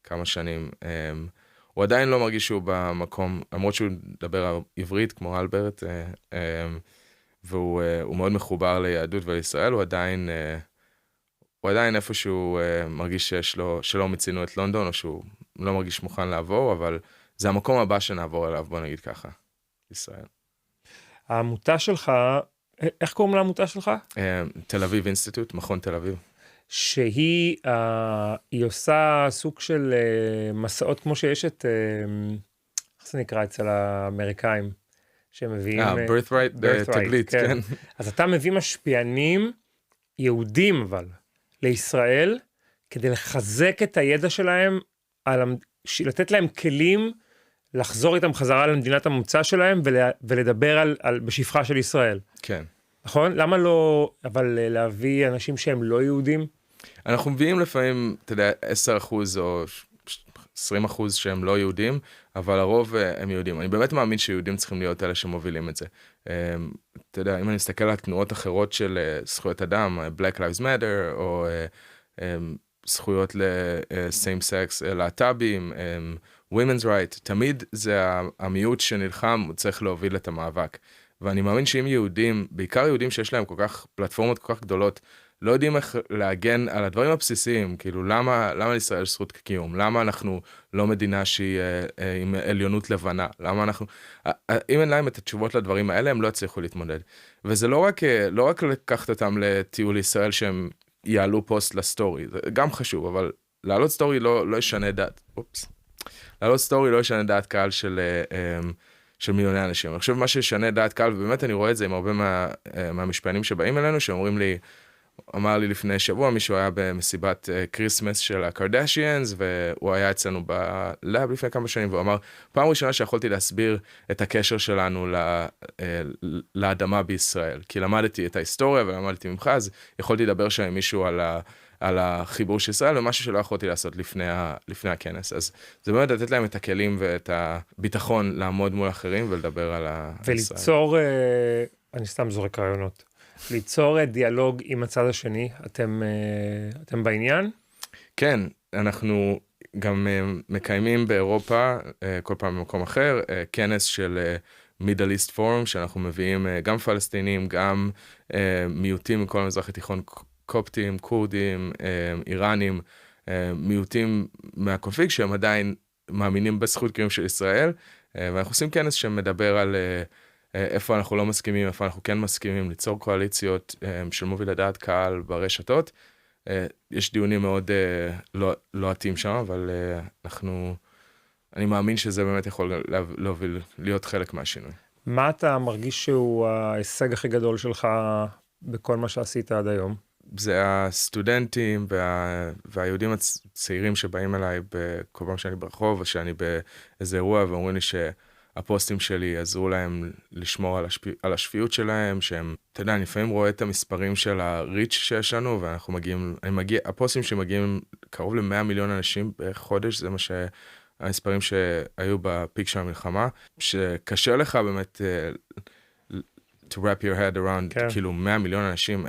כמה שנים. הוא עדיין לא מרגיש שהוא במקום, למרות שהוא מדבר עברית כמו אלברט, והוא מאוד מחובר ליהדות ולישראל, הוא עדיין איפשהו מרגיש שלא מצינו את לונדון, או שהוא לא מרגיש מוכן לעבור, אבל זה המקום הבא שנעבור אליו, בוא נגיד ככה, ישראל. העמותה שלך, איך קוראים לעמותה שלך? תל אביב אינסטיטוט, מכון תל אביב. שהיא עושה סוג של מסעות, כמו שיש את, איך זה נקרא אצל האמריקאים, שמביאים... birthright, תגלית, כן. אז אתה מביא משפיענים יהודים, אבל, לישראל, כדי לחזק את הידע שלהם, לתת להם כלים, לחזור איתם חזרה למדינת המוצא שלהם, ולדבר בשפחה של ישראל. כן. נכון? למה לא, אבל להביא אנשים שהם לא יהודים? אנחנו מביאים לפעמים, אתה יודע, 10% או 20% שהם לא יהודים, אבל הרוב הם יהודים. אני באמת מאמין שיהודים צריכים להיות אלה שמובילים את זה. אתה יודע, אם אני מסתכל על תנועות אחרות של זכויות אדם, Black Lives Matter, או זכויות ל-same sex, להט"בים, women's right, תמיד זה המיעוט שנלחם, הוא צריך להוביל את המאבק. ואני מאמין שאם יהודים, בעיקר יהודים שיש להם פלטפורמות כל כך גדולות, לא יודעים איך להגן על הדברים הבסיסיים, כאילו למה לישראל יש זכות קיום, למה אנחנו לא מדינה שהיא עם עליונות לבנה, למה אנחנו, אם אין להם את התשובות לדברים האלה, הם לא יצליחו להתמודד. וזה לא רק לקחת אותם לטיול ישראל שהם יעלו פוסט לסטורי, זה גם חשוב, אבל לעלות סטורי לא ישנה דעת, לעלות סטורי לא ישנה דעת קהל של מיליוני אנשים. אני חושב מה שישנה דעת קהל, ובאמת אני רואה את זה עם הרבה מהמשפיענים שבאים אלינו, שאומרים לי, אמר לי לפני שבוע, מישהו היה במסיבת קריסמס של הקרדשיאנס, והוא היה אצלנו בלאב לפני כמה שנים, והוא אמר, פעם ראשונה שיכולתי להסביר את הקשר שלנו לאדמה בישראל, כי למדתי את ההיסטוריה ולמדתי ממך, אז יכולתי לדבר שם עם מישהו על החיבור של ישראל, ומשהו שלא יכולתי לעשות לפני הכנס. אז זה באמת לתת להם את הכלים ואת הביטחון לעמוד מול אחרים ולדבר על ישראל. וליצור, אני סתם זורק רעיונות, ליצור דיאלוג עם הצד השני, אתם בעניין? כן, אנחנו גם מקיימים באירופה, כל פעם במקום אחר, כנס של מידל איסט פורום, שאנחנו מביאים גם פלסטינים, גם מיעוטים מכל המזרח התיכון, קופטים, קורדים, איראנים, מיעוטים מהקונפליקט, שהם עדיין מאמינים בזכות קיום של ישראל, ואנחנו עושים כנס שמדבר על איפה אנחנו לא מסכימים, איפה אנחנו כן מסכימים, ליצור קואליציות של מוביל לדעת קהל ברשתות. יש דיונים מאוד לא עתים שם, אבל אני מאמין שזה באמת יכול להוביל, להיות חלק מהשינוי. מה אתה מרגיש שהוא ההישג הכי גדול שלך בכל מה שעשית עד היום? זה הסטודנטים והיהודים הצעירים שבאים אליי בכל פעם שאני ברחוב, או שאני באיזה אירוע, ואומרים לי שהפוסטים שלי עזרו להם לשמור על השפיות שלהם, שהם, אתה יודע, אני לפעמים רואה את המספרים של הריץ' שיש לנו, ואנחנו מגיעים, הפוסטים שמגיעים קרוב ל100 מיליון אנשים בחודש, זה מה המספרים שהיו בפיק של המלחמה, שקשה לך באמת to wrap your head around, כן. כאילו 100 מיליון אנשים,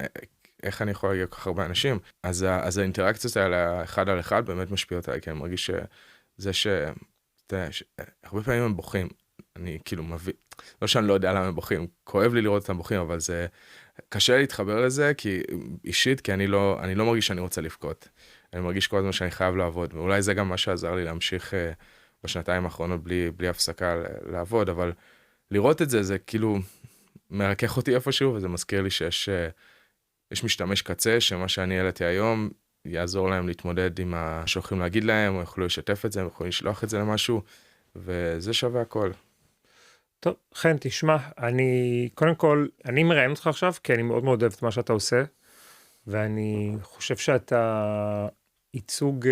איך אני יכול להגיע כל כך הרבה אנשים? אז האינטראקציות האלה, אחד על אחד, באמת משפיעות עליי, כי אני מרגיש שזה הרבה פעמים הם בוכים, אני כאילו מביא, לא שאני לא יודע למה הם בוכים, כואב לי לראות אותם בוכים, אבל קשה להתחבר לזה, כי אישית, כי אני לא מרגיש שאני רוצה לבכות. אני מרגיש כל הזמן שאני חייב לעבוד, ואולי זה גם מה שעזר לי להמשיך בשנתיים האחרונות בלי הפסקה לעבוד, אבל לראות את זה, זה כאילו מרכך אותי איפשהו, וזה מזכיר לי שיש משתמש קצה, שמה שאני העליתי היום, יעזור להם להתמודד עם מה שהולכים להגיד להם, או יוכלו לשתף את זה, או יכולים לשלוח את זה למשהו, וזה שווה הכל. טוב, חן, תשמע, קודם כל, אני מראיין אותך עכשיו, כי אני מאוד מאוד אוהב את מה שאתה עושה, ואני חושב שאתה ייצוג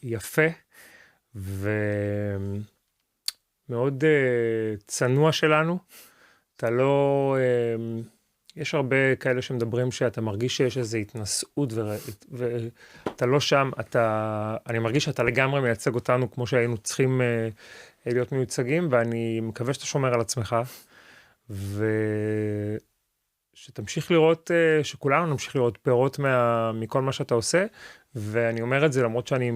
יפה, ומאוד צנוע שלנו. אתה לא... יש הרבה כאלה שמדברים שאתה מרגיש שיש איזו התנשאות, ואתה לא שם, אני מרגיש שאתה לגמרי מייצג אותנו כמו שהיינו צריכים להיות מיוצגים, ואני מקווה שאתה שומר על עצמך, ושתמשיך לראות, שכולנו נמשיך לראות פירות מכל מה שאתה עושה, ואני אומר את זה למרות שאני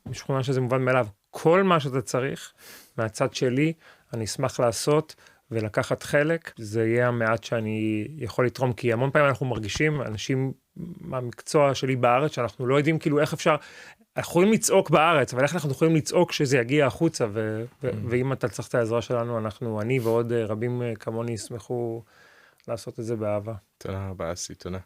משוכנע שזה מובן מאליו, כל מה שאתה צריך מהצד שלי, אני אשמח לעשות, ולקחת חלק, זה יהיה המעט שאני יכול לתרום, כי המון פעמים אנחנו מרגישים, אנשים מהמקצוע שלי בארץ, שאנחנו לא יודעים כאילו איך אפשר, אנחנו יכולים לצעוק בארץ, אבל איך אנחנו יכולים לצעוק שזה יגיע החוצה, ואם אתה צריך את העזרה שלנו, אני ועוד רבים כמוני ישמחו לעשות את זה באהבה. תודה רבה, אסי, תודה.